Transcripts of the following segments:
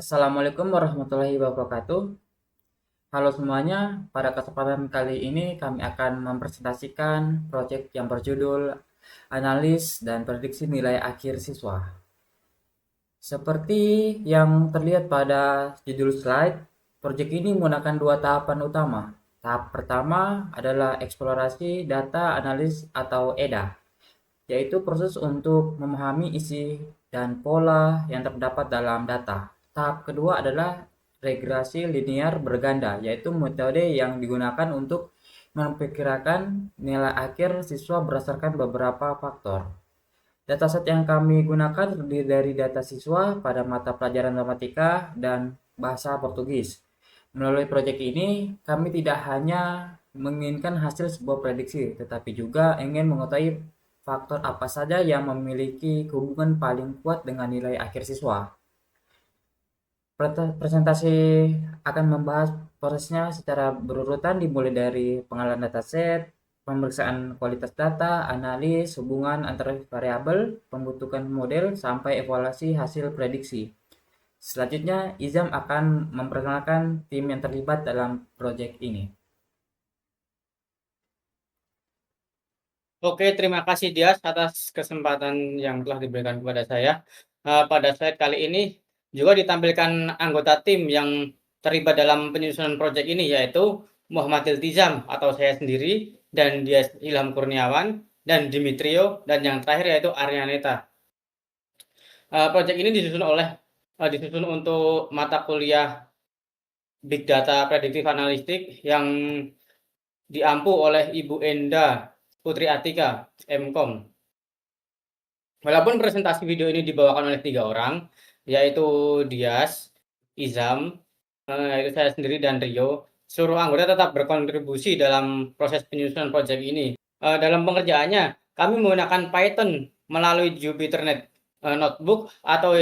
Assalamualaikum warahmatullahi wabarakatuh. Halo semuanya, pada kesempatan kali ini kami akan mempresentasikan proyek yang berjudul Analis dan Prediksi Nilai Akhir Siswa. Seperti yang terlihat pada judul slide, proyek ini menggunakan dua tahapan utama. Tahap pertama adalah eksplorasi data analis atau EDA, yaitu proses untuk memahami isi dan pola yang terdapat dalam data. Tahap kedua adalah regresi linear berganda, yaitu metode yang digunakan untuk memperkirakan nilai akhir siswa berdasarkan beberapa faktor. Dataset yang kami gunakan terdiri dari data siswa pada mata pelajaran matematika dan bahasa Portugis. Melalui proyek ini, kami tidak hanya menginginkan hasil sebuah prediksi, tetapi juga ingin mengetahui faktor apa saja yang memiliki hubungan paling kuat dengan nilai akhir siswa. Presentasi akan membahas prosesnya secara berurutan dimulai dari pengenalan dataset, pemeriksaan kualitas data, analis, hubungan antar variabel, pembentukan model, sampai evaluasi hasil prediksi. Selanjutnya, Izam akan memperkenalkan tim yang terlibat dalam proyek ini. Oke, terima kasih Dias atas kesempatan yang telah diberikan kepada saya. Pada slide kali ini juga ditampilkan anggota tim yang terlibat dalam penyusunan proyek ini, yaitu Muhammad Iltizam atau saya sendiri, dan Dias Ilham Kurniawan, dan Dimitrio, dan yang terakhir yaitu Aryaneta. Proyek ini disusun untuk mata kuliah Big Data Predictive Analytics yang diampu oleh Ibu Enda Putri Atika, MKOM. Walaupun presentasi video ini dibawakan oleh 3 orang, yaitu Dias, Izam, yaitu saya sendiri dan Rio, seluruh anggota tetap berkontribusi dalam proses penyusunan proyek ini. Dalam pengerjaannya, kami menggunakan Python melalui JupyterNet Notebook atau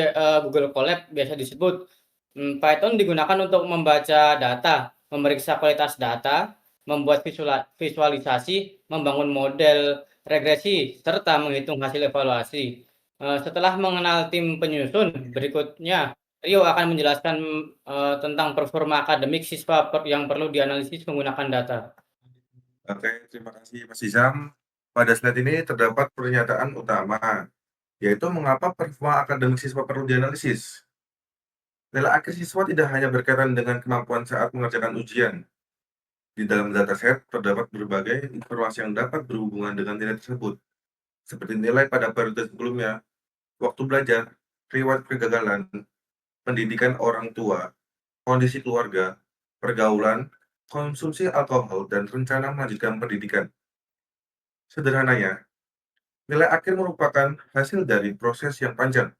Google Colab biasa disebut. Python digunakan untuk membaca data, memeriksa kualitas data, membuat visualisasi, membangun model regresi, serta menghitung hasil evaluasi. Setelah mengenal tim penyusun, berikutnya Rio akan menjelaskan tentang performa akademik siswa yang perlu dianalisis menggunakan data. Oke, terima kasih Mas Izam. Pada slide ini terdapat pernyataan utama, yaitu mengapa performa akademik siswa perlu dianalisis. Nilai akhir siswa tidak hanya berkaitan dengan kemampuan saat mengerjakan ujian. Di dalam dataset terdapat berbagai informasi yang dapat berhubungan dengan nilai tersebut, seperti nilai pada periode sebelumnya, waktu belajar, riwayat kegagalan, pendidikan orang tua, kondisi keluarga, pergaulan, konsumsi alkohol, dan rencana melanjutkan pendidikan. Sederhananya, nilai akhir merupakan hasil dari proses yang panjang.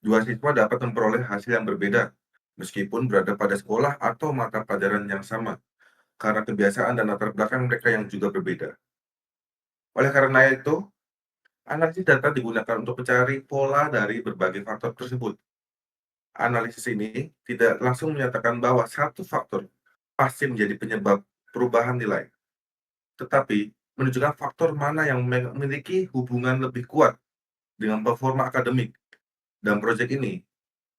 Dua siswa dapat memperoleh hasil yang berbeda, meskipun berada pada sekolah atau mata pelajaran yang sama, karena kebiasaan dan latar belakang mereka yang juga berbeda. Oleh karena itu, analisis data digunakan untuk mencari pola dari berbagai faktor tersebut. Analisis ini tidak langsung menyatakan bahwa satu faktor pasti menjadi penyebab perubahan nilai, tetapi menunjukkan faktor mana yang memiliki hubungan lebih kuat dengan performa akademik. Dalam proyek ini,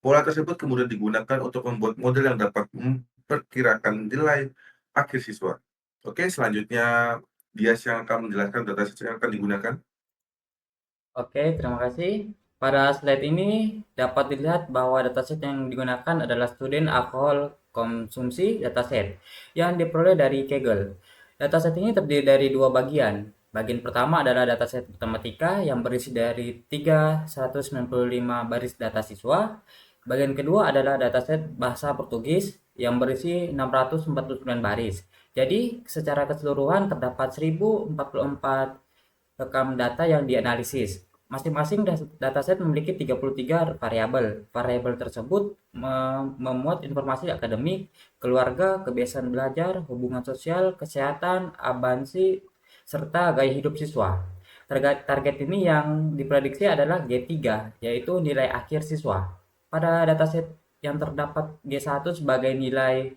pola tersebut kemudian digunakan untuk membuat model yang dapat memperkirakan nilai akhir siswa. Oke, selanjutnya Dias yang akan menjelaskan dataset yang akan digunakan. Oke, terima kasih. Pada slide ini dapat dilihat bahwa dataset yang digunakan adalah student alkohol konsumsi dataset yang diperoleh dari Kaggle. Dataset ini terdiri dari dua bagian. Bagian pertama adalah dataset matematika yang berisi dari 395 baris data siswa. Bagian kedua adalah dataset bahasa Portugis yang berisi 649 baris. Jadi, secara keseluruhan terdapat 1044 rekam data yang dianalisis. Masing-masing dataset memiliki 33 variabel. Variabel tersebut memuat informasi akademik, keluarga, kebiasaan belajar, hubungan sosial, kesehatan, abansi, serta gaya hidup siswa. Target ini yang diprediksi adalah G3, yaitu nilai akhir siswa. Pada dataset yang terdapat G1 sebagai nilai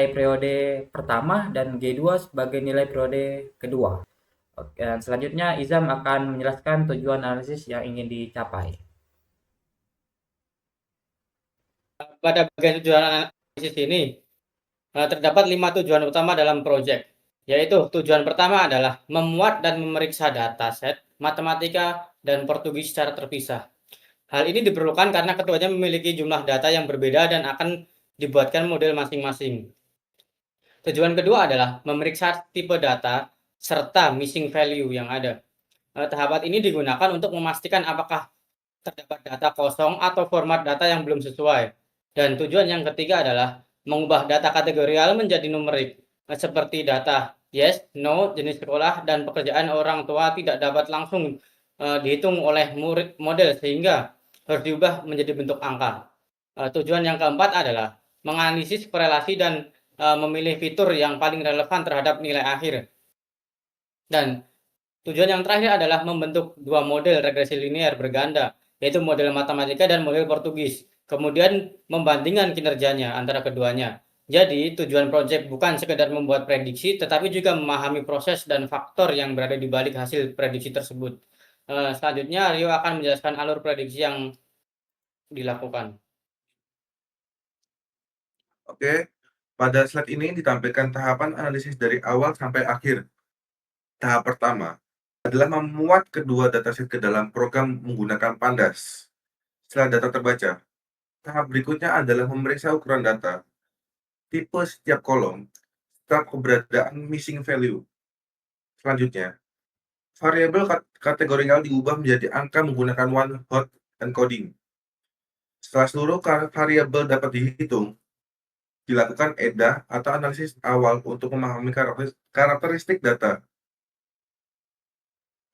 periode pertama dan G2 sebagai nilai periode kedua. Oke, dan selanjutnya Izam akan menjelaskan tujuan analisis yang ingin dicapai. pada bagian tujuan analisis ini, terdapat 5 tujuan utama dalam proyek, yaitu tujuan pertama adalah memuat dan memeriksa dataset matematika dan Portugis secara terpisah. Hal ini diperlukan karena keduanya memiliki jumlah data yang berbeda dan akan dibuatkan model masing-masing. Tujuan kedua adalah memeriksa tipe data serta missing value yang ada. Tahapan ini digunakan untuk memastikan apakah terdapat data kosong atau format data yang belum sesuai. Dan tujuan yang ketiga adalah mengubah data kategorial menjadi numerik, seperti data yes, no, jenis sekolah, dan pekerjaan orang tua tidak dapat langsung dihitung oleh model sehingga harus diubah menjadi bentuk angka. Tujuan yang keempat adalah menganalisis korelasi dan memilih fitur yang paling relevan terhadap nilai akhir. Dan tujuan yang terakhir adalah membentuk dua model regresi linear berganda, yaitu model matematika dan model Portugis. Kemudian membandingkan kinerjanya antara keduanya. Jadi, tujuan proyek bukan sekedar membuat prediksi, tetapi juga memahami proses dan faktor yang berada di balik hasil prediksi tersebut. Selanjutnya, Rio akan menjelaskan alur prediksi yang dilakukan. Oke, pada slide ini ditampilkan tahapan analisis dari awal sampai akhir. Tahap pertama adalah memuat kedua dataset ke dalam program menggunakan Pandas. Setelah data terbaca, tahap berikutnya adalah memeriksa ukuran data, tipe setiap kolom, serta keberadaan missing value. Selanjutnya, variabel kategorial diubah menjadi angka menggunakan one-hot encoding. Setelah seluruh variabel dapat dihitung, dilakukan EDA atau analisis awal untuk memahami karakteristik data.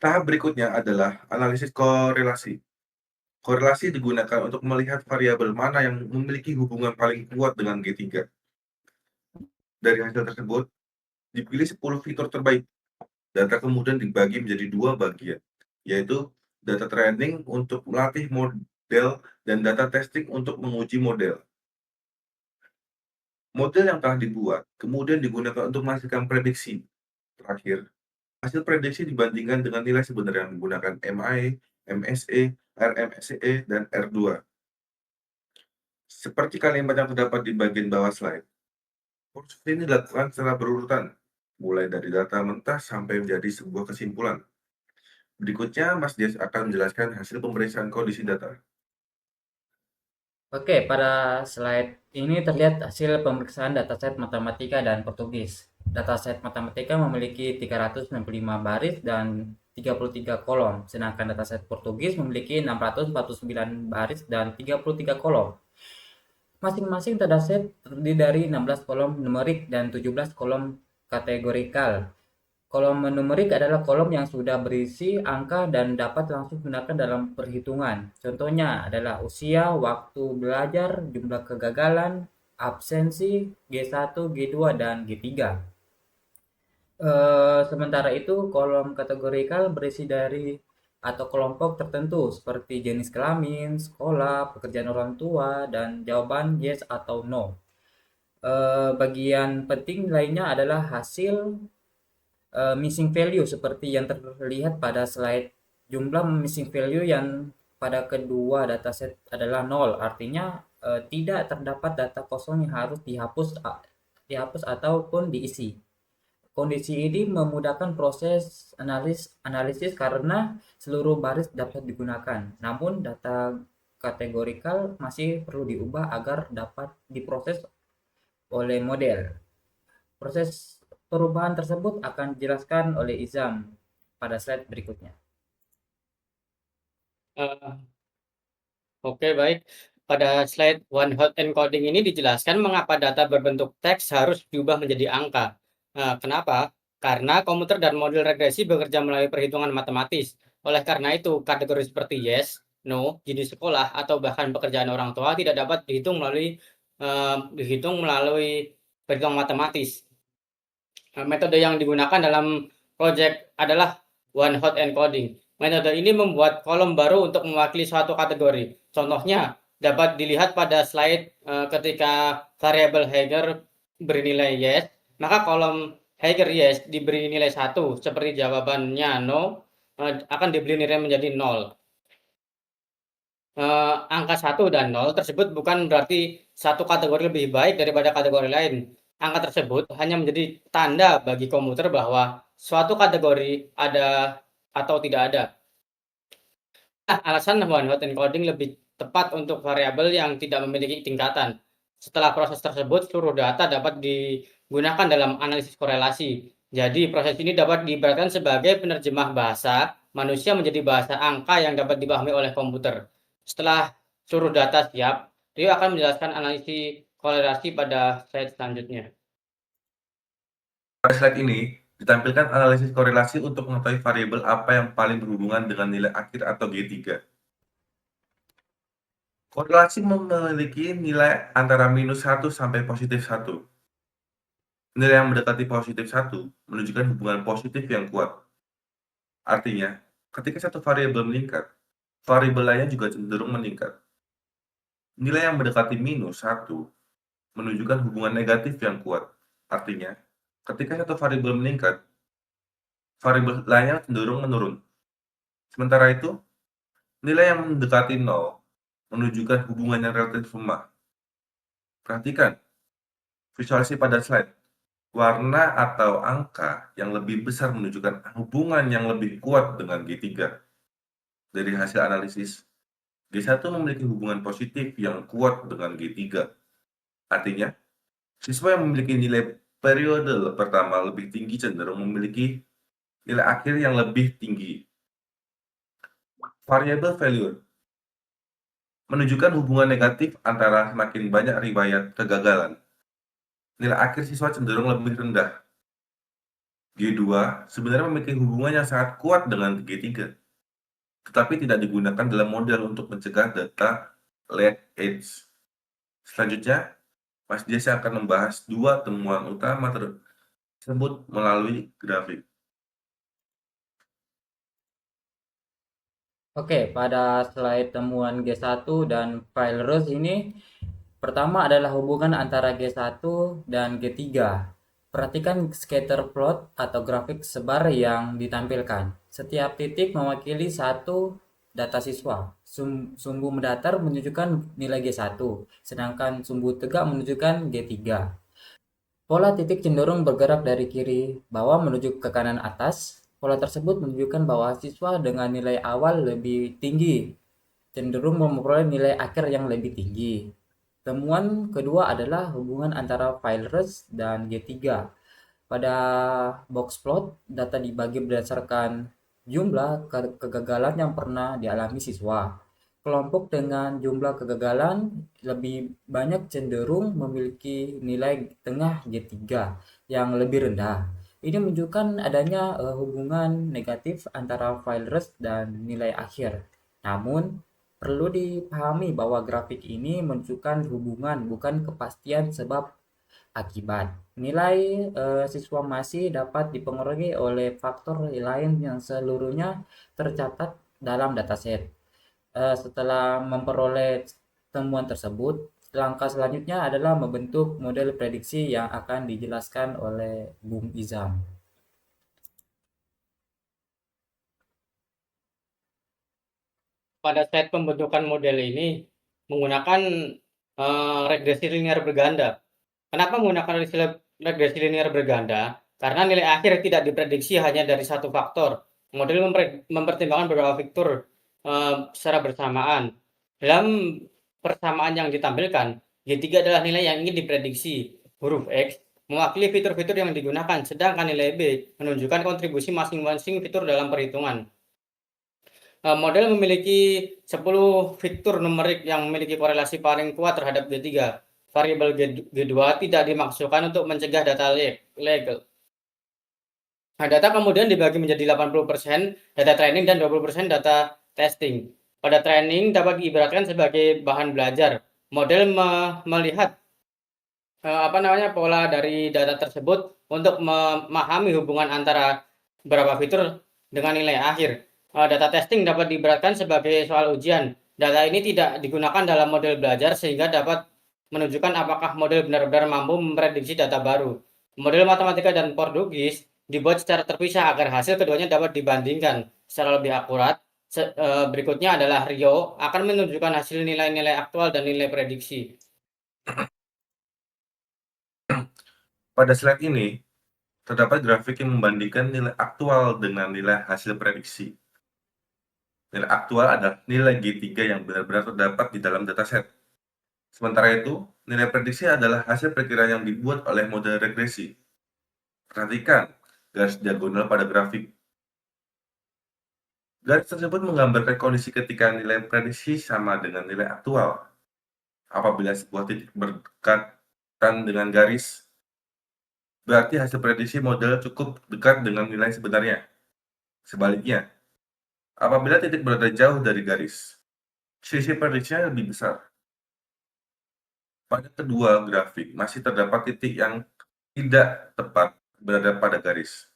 Tahap berikutnya adalah analisis korelasi. Korelasi digunakan untuk melihat variabel mana yang memiliki hubungan paling kuat dengan G3. Dari hasil tersebut, dipilih 10 fitur terbaik. Data kemudian dibagi menjadi dua bagian, yaitu data training untuk melatih model dan data testing untuk menguji model. Model yang telah dibuat kemudian digunakan untuk menghasilkan prediksi. Terakhir, hasil prediksi dibandingkan dengan nilai sebenarnya menggunakan MAE, MSE, RMSE, dan R2. Seperti kalimat yang terdapat di bagian bawah slide, proses ini dilakukan secara berurutan, mulai dari data mentah sampai menjadi sebuah kesimpulan. Berikutnya, Mas Dias akan menjelaskan hasil pemeriksaan kondisi data. Oke, pada slide ini terlihat hasil pemeriksaan dataset matematika dan Portugis. Dataset matematika memiliki 365 baris dan 33 kolom, sedangkan dataset Portugis memiliki 649 baris dan 33 kolom. Masing-masing dataset terdiri dari 16 kolom numerik dan 17 kolom kategorikal. Kolom numerik adalah kolom yang sudah berisi angka dan dapat langsung digunakan dalam perhitungan. Contohnya adalah usia, waktu belajar, jumlah kegagalan, absensi, G1, G2, dan G3. Sementara itu, kolom kategorikal berisi dari atau kelompok tertentu seperti jenis kelamin, sekolah, pekerjaan orang tua, dan jawaban yes atau no. Bagian penting lainnya adalah hasil missing value seperti yang terlihat pada slide. Jumlah missing value yang pada kedua dataset adalah 0, artinya tidak terdapat data kosong yang harus dihapus ataupun diisi. Kondisi ini memudahkan proses analisis karena seluruh baris dapat digunakan. Namun data kategorikal masih perlu diubah agar dapat diproses oleh model. Proses perubahan tersebut akan dijelaskan oleh Izam pada slide berikutnya. Oke, baik. Pada slide one hot encoding ini dijelaskan mengapa data berbentuk teks harus diubah menjadi angka. Kenapa? Karena komputer dan model regresi bekerja melalui perhitungan matematis. Oleh karena itu, kategori seperti yes, no, jenis sekolah, atau bahkan pekerjaan orang tua tidak dapat dihitung melalui perhitungan matematis. Metode yang digunakan dalam proyek adalah one hot encoding. Metode ini membuat kolom baru untuk mewakili suatu kategori. Contohnya dapat dilihat pada slide ketika variabel Heiger bernilai yes, maka kolom Heiger yes diberi nilai 1, seperti jawabannya no, akan diberi nilai menjadi 0. angka 1 dan 0 tersebut bukan berarti satu kategori lebih baik daripada kategori lain. Angka tersebut hanya menjadi tanda bagi komputer bahwa suatu kategori ada atau tidak ada. Alasan one-hot encoding lebih tepat untuk variabel yang tidak memiliki tingkatan. Setelah proses tersebut, seluruh data dapat digunakan dalam analisis korelasi. Jadi, proses ini dapat diibaratkan sebagai penerjemah bahasa manusia menjadi bahasa angka yang dapat dipahami oleh komputer. Setelah seluruh data siap, Rio akan menjelaskan analisis korelasi pada slide selanjutnya. Pada slide ini, ditampilkan analisis korelasi untuk mengetahui variabel apa yang paling berhubungan dengan nilai akhir atau G3. Korelasi memiliki nilai antara -1 sampai +1. Nilai yang mendekati +1 menunjukkan hubungan positif yang kuat. Artinya, ketika satu variabel meningkat, variabel lainnya juga cenderung meningkat. Nilai yang mendekati -1 menunjukkan hubungan negatif yang kuat. Artinya, ketika satu variabel meningkat, variabel lainnya cenderung menurun. Sementara itu, nilai yang mendekati 0 menunjukkan hubungan yang relatif lemah. Perhatikan visualisasi pada slide. Warna atau angka yang lebih besar menunjukkan hubungan yang lebih kuat dengan G3. Dari hasil analisis, G1 memiliki hubungan positif yang kuat dengan G3. Artinya, siswa yang memiliki nilai periode pertama lebih tinggi cenderung memiliki nilai akhir yang lebih tinggi. Variabel failure menunjukkan hubungan negatif antara semakin banyak riwayat kegagalan. Nilai akhir siswa cenderung lebih rendah. G2 sebenarnya memiliki hubungan yang sangat kuat dengan G3, tetapi tidak digunakan dalam model untuk mencegah data late age. Selanjutnya, Mas Jesse akan membahas dua temuan utama tersebut melalui grafik. Oke, pada slide temuan G1 dan Failures ini, pertama adalah hubungan antara G1 dan G3. Perhatikan scatter plot atau grafik sebar yang ditampilkan. Setiap titik mewakili satu data siswa. Sumbu mendatar menunjukkan nilai G1, sedangkan sumbu tegak menunjukkan G3. Pola titik cenderung bergerak dari kiri bawah menuju ke kanan atas. Pola tersebut menunjukkan bahwa siswa dengan nilai awal lebih tinggi cenderung memperoleh nilai akhir yang lebih tinggi. Temuan kedua adalah hubungan antara Failures dan G3. Pada box plot, data dibagi berdasarkan jumlah kegagalan yang pernah dialami siswa. Kelompok dengan jumlah kegagalan lebih banyak cenderung memiliki nilai tengah G3 yang lebih rendah. Ini menunjukkan adanya hubungan negatif antara Failures dan nilai akhir. Namun, perlu dipahami bahwa grafik ini menunjukkan hubungan, bukan kepastian sebab akibat. Nilai siswa masih dapat dipengaruhi oleh faktor lain yang seluruhnya tercatat dalam dataset. Setelah memperoleh temuan tersebut, langkah selanjutnya adalah membentuk model prediksi yang akan dijelaskan oleh Bung Izam. Pada slide pembentukan model ini menggunakan regresi linear berganda. Kenapa menggunakan regresi linear berganda? Karena nilai akhir tidak diprediksi hanya dari satu faktor. Model mempertimbangkan beberapa fitur secara bersamaan. Dalam persamaan yang ditampilkan, G3 adalah nilai yang ingin diprediksi. Huruf X mewakili fitur-fitur yang digunakan, sedangkan nilai B menunjukkan kontribusi masing-masing fitur dalam perhitungan. Model memiliki 10 fitur numerik yang memiliki korelasi paling kuat terhadap G3. Variabel G2 tidak dimaksudkan untuk mencegah data legal. Data kemudian dibagi menjadi 80% data training dan 20% data testing. Pada training dapat diibaratkan sebagai bahan belajar. Model melihat pola dari data tersebut untuk memahami hubungan antara beberapa fitur dengan nilai akhir. Data testing dapat diibaratkan sebagai soal ujian. Data ini tidak digunakan dalam model belajar sehingga dapat menunjukkan apakah model benar-benar mampu memprediksi data baru. Model matematika dan Portugis dibuat secara terpisah agar hasil keduanya dapat dibandingkan secara lebih akurat. Berikutnya adalah Rio akan menunjukkan hasil nilai-nilai aktual dan nilai prediksi. Pada slide ini, terdapat grafik yang membandingkan nilai aktual dengan nilai hasil prediksi. Nilai aktual adalah nilai G3 yang benar-benar terdapat di dalam dataset. Sementara itu, nilai prediksi adalah hasil perkiraan yang dibuat oleh model regresi. Perhatikan garis diagonal pada grafik. Garis tersebut menggambarkan kondisi ketika nilai prediksi sama dengan nilai aktual. Apabila sebuah titik berdekatan dengan garis, berarti hasil prediksi model cukup dekat dengan nilai sebenarnya. Sebaliknya, apabila titik berada jauh dari garis, selisih prediksinya lebih besar. Pada kedua grafik, masih terdapat titik yang tidak tepat berada pada garis.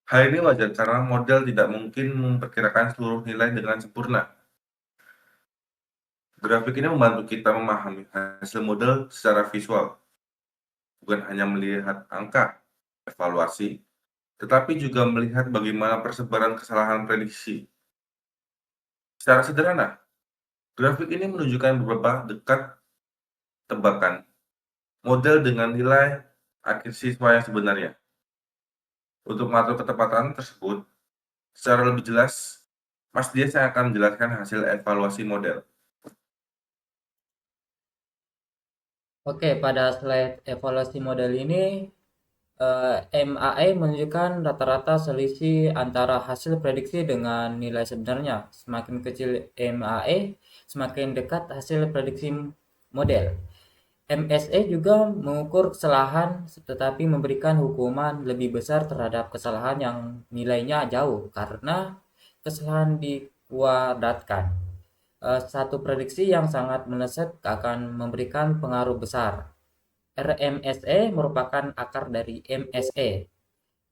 Hal ini wajar karena model tidak mungkin memperkirakan seluruh nilai dengan sempurna. Grafik ini membantu kita memahami hasil model secara visual, bukan hanya melihat angka evaluasi, tetapi juga melihat bagaimana persebaran kesalahan prediksi. Secara sederhana, grafik ini menunjukkan beberapa dekat tebakan model dengan nilai akhir siswa yang sebenarnya. Untuk mengatur ketepatan tersebut secara lebih jelas, Mas Dias akan menjelaskan hasil evaluasi model. Oke, pada slide evaluasi model ini, MAE menunjukkan rata-rata selisih antara hasil prediksi dengan nilai sebenarnya. Semakin kecil MAE, semakin dekat hasil prediksi model. MSE juga mengukur kesalahan tetapi memberikan hukuman lebih besar terhadap kesalahan yang nilainya jauh karena kesalahan dikuadratkan. Satu prediksi yang sangat meleset akan memberikan pengaruh besar. RMSE merupakan akar dari MSE.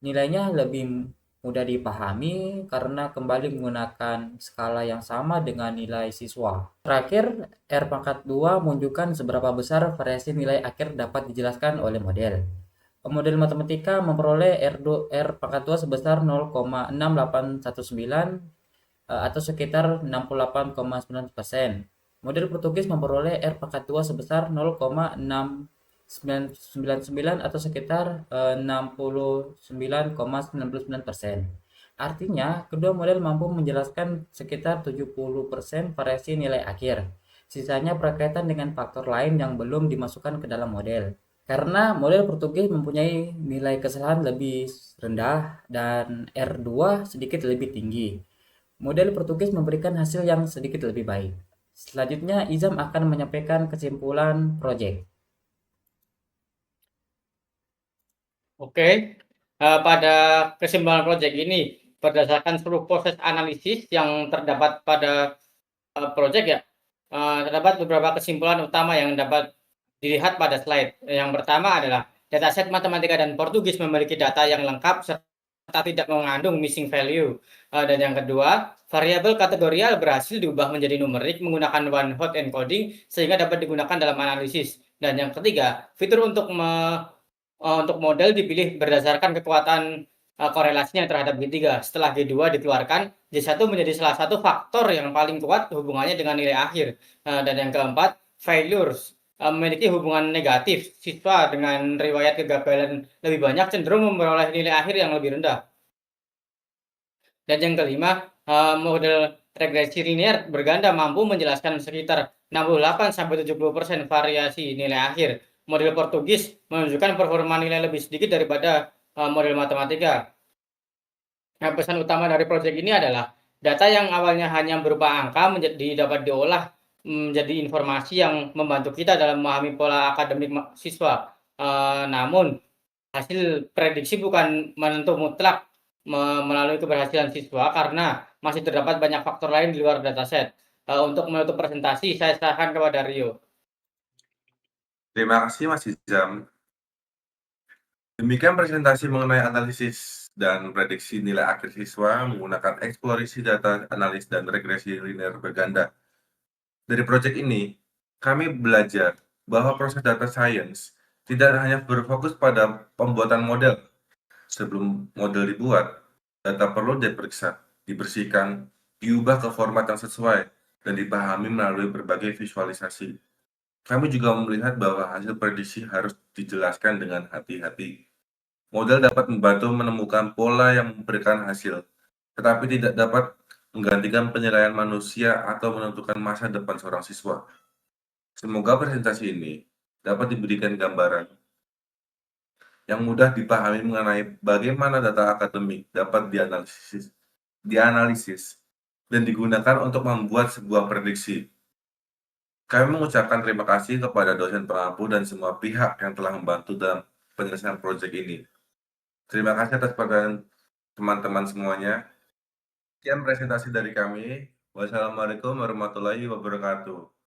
Nilainya lebih mudah dipahami karena kembali menggunakan skala yang sama dengan nilai siswa. Terakhir, R pangkat 2 menunjukkan seberapa besar variasi nilai akhir dapat dijelaskan oleh model. Model matematika memperoleh R pangkat 2 sebesar 0,6819 atau sekitar 68,9%. Model Portugis memperoleh R pangkat 2 sebesar 0,6999 atau sekitar 69,99%. Artinya, kedua model mampu menjelaskan sekitar 70% variasi nilai akhir. Sisanya berkaitan dengan faktor lain yang belum dimasukkan ke dalam model. Karena model Portugis mempunyai nilai kesalahan lebih rendah dan R2 sedikit lebih tinggi. Model Portugis memberikan hasil yang sedikit lebih baik. Selanjutnya, Izam akan menyampaikan kesimpulan proyek. Oke, pada kesimpulan proyek ini, berdasarkan seluruh proses analisis yang terdapat pada proyek ya, terdapat beberapa kesimpulan utama yang dapat dilihat pada slide. Yang pertama adalah dataset matematika dan Portugis memiliki data yang lengkap serta tidak mengandung missing value. Dan yang kedua, variabel kategorial berhasil diubah menjadi numerik menggunakan one hot encoding sehingga dapat digunakan dalam analisis. Dan yang ketiga, fitur untuk model dipilih berdasarkan kekuatan korelasinya terhadap G3. Setelah G2 dikeluarkan, G1 menjadi salah satu faktor yang paling kuat hubungannya dengan nilai akhir. Dan yang keempat, failures memiliki hubungan negatif. Siswa dengan riwayat kegagalan lebih banyak cenderung memperoleh nilai akhir yang lebih rendah. Dan yang kelima, model regresi linear berganda mampu menjelaskan sekitar 68-70% variasi nilai akhir. Model Portugis menunjukkan performa nilai lebih sedikit daripada model matematika. Nah, pesan utama dari proyek ini adalah data yang awalnya hanya berupa angka dapat diolah menjadi informasi yang membantu kita dalam memahami pola akademik siswa. Namun hasil prediksi bukan menentu mutlak melalui keberhasilan siswa karena masih terdapat banyak faktor lain di luar dataset. Untuk menutup presentasi, saya serahkan kepada Rio. Terima kasih Mas Izam. Demikian presentasi mengenai analisis dan prediksi nilai akhir siswa menggunakan eksplorasi data analis dan regresi linear berganda. Dari proyek ini, kami belajar bahwa proses data science tidak hanya berfokus pada pembuatan model. Sebelum model dibuat, data perlu diperiksa, dibersihkan, diubah ke format yang sesuai, dan dipahami melalui berbagai visualisasi. Kami juga melihat bahwa hasil prediksi harus dijelaskan dengan hati-hati. Model dapat membantu menemukan pola yang memberikan hasil, tetapi tidak dapat menggantikan penilaian manusia atau menentukan masa depan seorang siswa. Semoga presentasi ini dapat diberikan gambaran yang mudah dipahami mengenai bagaimana data akademik dapat dianalisis dan digunakan untuk membuat sebuah prediksi. Kami mengucapkan terima kasih kepada dosen pengampu dan semua pihak yang telah membantu dalam penyelesaian proyek ini. Terima kasih atas perhatian teman-teman semuanya. Sekian presentasi dari kami. Wassalamualaikum warahmatullahi wabarakatuh.